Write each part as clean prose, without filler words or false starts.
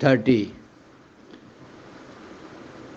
30۔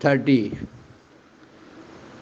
30۔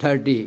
30۔